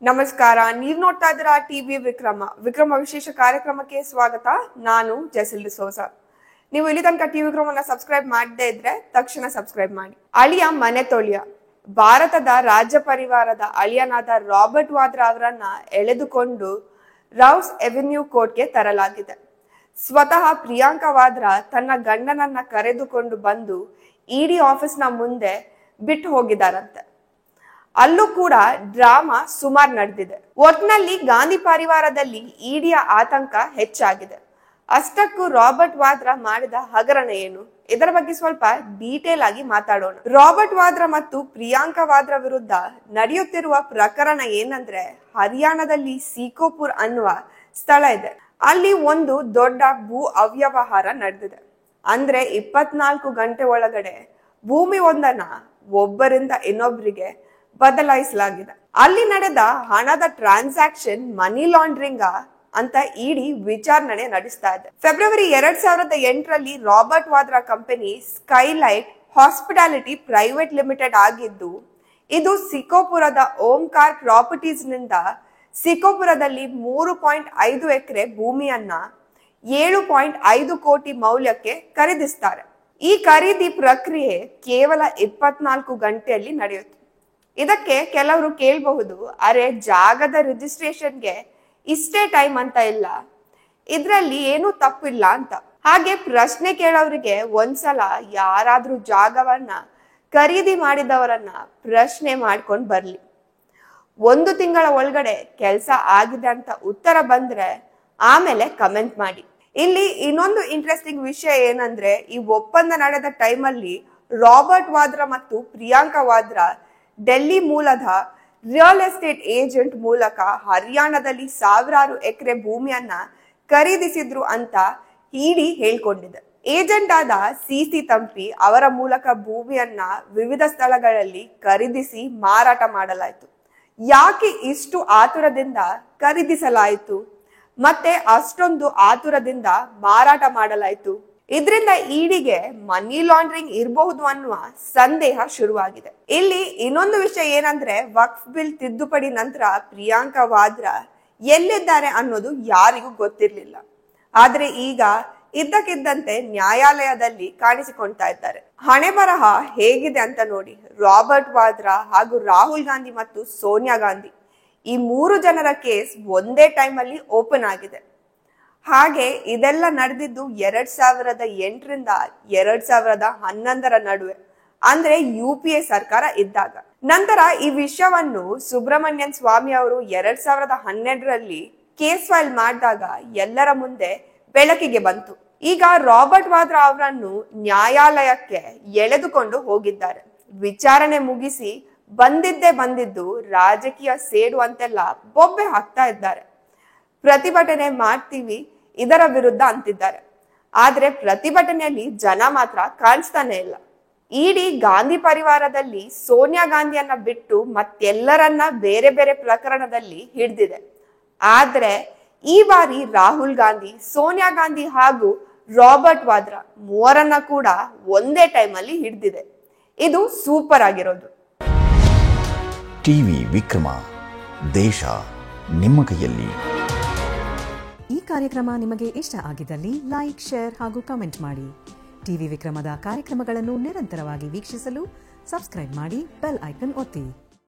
ನಮಸ್ಕಾರ, ನೀವು ನೋಡ್ತಾ ಇದ್ದೀರಾ ಟಿವಿ ವಿಕ್ರಮ ವಿಶೇಷ ಕಾರ್ಯಕ್ರಮಕ್ಕೆ ಸ್ವಾಗತ. ನಾನು ಜೆಸಿಲ್ ಡಿಸೋಜ. ನೀವು ಇಲ್ಲಿ ತನಕ ಟಿವಿ ವಿಕ್ರಮನ್ನ ಸಬ್ಸ್ಕ್ರೈಬ್ ಮಾಡದೇ ಇದ್ರೆ ತಕ್ಷಣ ಸಬ್ಸ್ಕ್ರೈಬ್ ಮಾಡಿ. ಅಳಿಯ ಮನೆ ತೊಳಿಯ. ಭಾರತದ ರಾಜ್ಯ ಪರಿವಾರದ ಅಳಿಯನಾದ ರಾಬರ್ಟ್ ವಾದ್ರಾ ಅವರನ್ನ ಎಳೆದುಕೊಂಡು ರೌಸ್ ಎವೆನ್ಯೂ ಕೋರ್ಟ್ಗೆ ತರಲಾಗಿದೆ. ಸ್ವತಃ ಪ್ರಿಯಾಂಕಾ ವಾದ್ರಾ ತನ್ನ ಗಂಡನನ್ನ ಕರೆದುಕೊಂಡು ಬಂದು ಇಡಿ ಆಫೀಸ್ನ ಮುಂದೆ ಬಿಟ್ಟು ಹೋಗಿದ್ದಾರಂತೆ. ಅಲ್ಲೂ ಕೂಡ ಡ್ರಾಮಾ ಸುಮಾರು ನಡೆದಿದೆ. ಒಟ್ನಲ್ಲಿ ಗಾಂಧಿ ಪರಿವಾರದಲ್ಲಿ ಇಡಿಯ ಆತಂಕ ಹೆಚ್ಚಾಗಿದೆ. ಅಷ್ಟಕ್ಕೂ ರಾಬರ್ಟ್ ವಾದ್ರಾ ಮಾಡಿದ ಹಗರಣ ಏನು, ಇದರ ಬಗ್ಗೆ ಸ್ವಲ್ಪ ಡೀಟೇಲ್ ಆಗಿ ಮಾತಾಡೋಣ. ರಾಬರ್ಟ್ ವಾದ್ರಾ ಮತ್ತು ಪ್ರಿಯಾಂಕಾ ವಾದ್ರಾ ವಿರುದ್ಧ ನಡೆಯುತ್ತಿರುವ ಪ್ರಕರಣ ಏನಂದ್ರೆ, ಹರಿಯಾಣದಲ್ಲಿ ಸೀಕೋಪುರ್ ಅನ್ನುವ ಸ್ಥಳ ಇದೆ. ಅಲ್ಲಿ ಒಂದು ದೊಡ್ಡ ಭೂ ಅವ್ಯವಹಾರ ನಡೆದಿದೆ. ಅಂದ್ರೆ 24 ಗಂಟೆ ಒಳಗಡೆ ಭೂಮಿ ಒಂದನ್ನ ಒಬ್ಬರಿಂದ ಇನ್ನೊಬ್ಬರಿಗೆ ಬದಲಾಯಿಸಲಾಗಿದೆ. ಅಲ್ಲಿ ನಡೆದ ಹಣದ ಟ್ರಾನ್ಸಾಕ್ಷನ್ ಮನಿ ಲಾಂಡ್ರಿಂಗ್ ಅಂತ ಇಡಿ ವಿಚಾರಣೆ ನಡೆಸ್ತಾ ಇದೆ. ಫೆಬ್ರವರಿ 2008ರಲ್ಲಿ Robert Vadra company Skylight Hospitality Private Limited ಆಗಿದ್ದು, ಇದು ಸಿಕೋಪುರದ ಓಂಕಾರ್ ಪ್ರಾಪರ್ಟೀಸ್ ನಿಂದ ಸಿಕೋಪುರದಲ್ಲಿ 3.5 ಎಕರೆ ಭೂಮಿಯನ್ನ 7.5 ಕೋಟಿ ಮೌಲ್ಯಕ್ಕೆ ಖರೀದಿಸ್ತಾರೆ. ಈ ಖರೀದಿ ಪ್ರಕ್ರಿಯೆ ಕೇವಲ 24 ಗಂಟೆಯಲ್ಲಿ ನಡೆಯುತ್ತೆ. ಇದಕ್ಕೆ ಕೆಲವರು ಕೇಳಬಹುದು, ಅರೆ ಜಾಗದ ರಿಜಿಸ್ಟ್ರೇಷನ್ಗೆ ಇಷ್ಟೇ ಟೈಮ್ ಅಂತ ಇಲ್ಲ, ಇದ್ರಲ್ಲಿ ಏನೂ ತಪ್ಪಿಲ್ಲ ಅಂತ. ಹಾಗೆ ಪ್ರಶ್ನೆ ಕೇಳೋರಿಗೆ ಒಂದ್ಸಲ ಯಾರಾದ್ರೂ ಜಾಗವನ್ನ ಖರೀದಿ ಮಾಡಿದವರನ್ನ ಪ್ರಶ್ನೆ ಮಾಡ್ಕೊಂಡು ಬರ್ಲಿ. 1 ತಿಂಗಳ ಒಳಗಡೆ ಕೆಲಸ ಆಗಿದೆ ಅಂತ ಉತ್ತರ ಬಂದ್ರೆ ಆಮೇಲೆ ಕಮೆಂಟ್ ಮಾಡಿ. ಇಲ್ಲಿ ಇನ್ನೊಂದು ಇಂಟ್ರೆಸ್ಟಿಂಗ್ ವಿಷಯ ಏನಂದ್ರೆ, ಈ ಒಪ್ಪಂದ ನಡೆದ ಟೈಮಲ್ಲಿ ರಾಬರ್ಟ್ ವಾದ್ರಾ ಮತ್ತು ಪ್ರಿಯಾಂಕಾ ವಾದ್ರಾ ಡೆಲ್ಲಿ ಮೂಲದ ರಿಯಲ್ ಎಸ್ಟೇಟ್ ಏಜೆಂಟ್ ಮೂಲಕ ಹರಿಯಾಣದಲ್ಲಿ ಸಾವಿರಾರು ಎಕರೆ ಭೂಮಿಯನ್ನ ಖರೀದಿಸಿದ್ರು ಅಂತ ಇಡಿ ಹೇಳ್ಕೊಂಡಿದೆ. ಏಜೆಂಟ್ ಆದ ಸಿಸಿ ತಂಪಿ ಅವರ ಮೂಲಕ ಭೂಮಿಯನ್ನ ವಿವಿಧ ಸ್ಥಳಗಳಲ್ಲಿ ಖರೀದಿಸಿ ಮಾರಾಟ ಮಾಡಲಾಯಿತು. ಯಾಕೆ ಇಷ್ಟು ಆತುರದಿಂದ ಖರೀದಿಸಲಾಯಿತು ಮತ್ತೆ ಅಷ್ಟೊಂದು ಆತುರದಿಂದ ಮಾರಾಟ ಮಾಡಲಾಯಿತು? ಇದರಿಂದ ಇಡಿಗೆ ಮನಿ ಲಾಂಡ್ರಿಂಗ್ ಇರಬಹುದು ಅನ್ನುವ ಸಂದೇಹ ಶುರುವಾಗಿದೆ. ಇಲ್ಲಿ ಇನ್ನೊಂದು ವಿಷಯ ಏನಂದ್ರೆ, ವಕ್ಫ್ ಬಿಲ್ ತಿದ್ದುಪಡಿ ನಂತರ ಪ್ರಿಯಾಂಕಾ ವಾದ್ರಾ ಎಲ್ಲಿದ್ದಾರೆ ಅನ್ನೋದು ಯಾರಿಗೂ ಗೊತ್ತಿರ್ಲಿಲ್ಲ. ಆದ್ರೆ ಈಗ ಇದ್ದಕ್ಕಿದ್ದಂತೆ ನ್ಯಾಯಾಲಯದಲ್ಲಿ ಕಾಣಿಸಿಕೊಳ್ತಾ ಇದ್ದಾರೆ. ಹಣೆ ಬರಹ ಹೇಗಿದೆ ಅಂತ ನೋಡಿ. ರಾಬರ್ಟ್ ವಾದ್ರಾ ಹಾಗೂ ರಾಹುಲ್ ಗಾಂಧಿ ಮತ್ತು ಸೋನಿಯಾ ಗಾಂಧಿ ಈ 3 ಜನರ ಕೇಸ್ ಒಂದೇ ಟೈಮ್ ಅಲ್ಲಿ ಓಪನ್ ಆಗಿದೆ. ಹಾಗೆ ಇದೆಲ್ಲ ನಡೆದಿದ್ದು 2008ರಿಂದ 2011ರ ನಡುವೆ, ಅಂದ್ರೆ UPA ಸರ್ಕಾರ ಇದ್ದಾಗ. ನಂತರ ಈ ವಿಷಯವನ್ನು ಸುಬ್ರಮಣ್ಯನ್ ಸ್ವಾಮಿ ಅವರು 2012ರಲ್ಲಿ ಕೇಸ್ ಫೈಲ್ ಮಾಡಿದಾಗ ಎಲ್ಲರ ಮುಂದೆ ಬೆಳಕಿಗೆ ಬಂತು. ಈಗ ರಾಬರ್ಟ್ ವಾದ್ರಾ ಅವರನ್ನು ನ್ಯಾಯಾಲಯಕ್ಕೆ ಎಳೆದುಕೊಂಡು ಹೋಗಿದ್ದಾರೆ. ವಿಚಾರಣೆ ಮುಗಿಸಿ ಬಂದಿದ್ದು ರಾಜಕೀಯ ಸೇಡು ಅಂತೆಲ್ಲ ಬೊಬ್ಬೆ ಹಾಕ್ತಾ ಇದ್ದಾರೆ. ಪ್ರತಿಭಟನೆ ಮಾಡ್ತೀವಿ ಇದರ ವಿರುದ್ಧ ಅಂತಿದ್ದಾರೆ. ಆದ್ರೆ ಪ್ರತಿಭಟನೆಯಲ್ಲಿ ಜನ ಮಾತ್ರ ಕಾಣಿಸ್ತಾನೆ ಇಲ್ಲ. ಇಡಿ ಗಾಂಧಿ ಪರಿವಾರದಲ್ಲಿ ಸೋನಿಯಾ ಗಾಂಧಿಯನ್ನ ಬಿಟ್ಟು ಮತ್ತೆಲ್ಲರನ್ನ ಬೇರೆ ಬೇರೆ ಪ್ರಕರಣದಲ್ಲಿ ಹಿಡಿದಿದೆ. ಆದ್ರೆ ಈ ಬಾರಿ ರಾಹುಲ್ ಗಾಂಧಿ, ಸೋನಿಯಾ ಗಾಂಧಿ ಹಾಗೂ ರಾಬರ್ಟ್ ವಾದ್ರಾ ಮೂವರನ್ನ ಕೂಡ ಒಂದೇ ಟೈಮ್ ಅಲ್ಲಿ ಹಿಡಿದಿದೆ. ಇದು ಸೂಪರ್ ಆಗಿರೋದು. ಟಿವಿ ವಿಕ್ರಮ, ದೇಶ ನಿಮ್ಮ ಕೈಯಲ್ಲಿ. ಈ ಕಾರ್ಯಕ್ರಮ ನಿಮಗೆ ಇಷ್ಟ ಆಗಿದ್ದಲ್ಲಿ ಲೈಕ್, ಶೇರ್ ಹಾಗೂ ಕಮೆಂಟ್ ಮಾಡಿ. ಟಿವಿ ವಿಕ್ರಮದ ಕಾರ್ಯಕ್ರಮಗಳನ್ನು ನಿರಂತರವಾಗಿ ವೀಕ್ಷಿಸಲು ಸಬ್ಸ್ಕ್ರೈಬ್ ಮಾಡಿ, ಬೆಲ್ ಐಕನ್ ಒತ್ತಿ.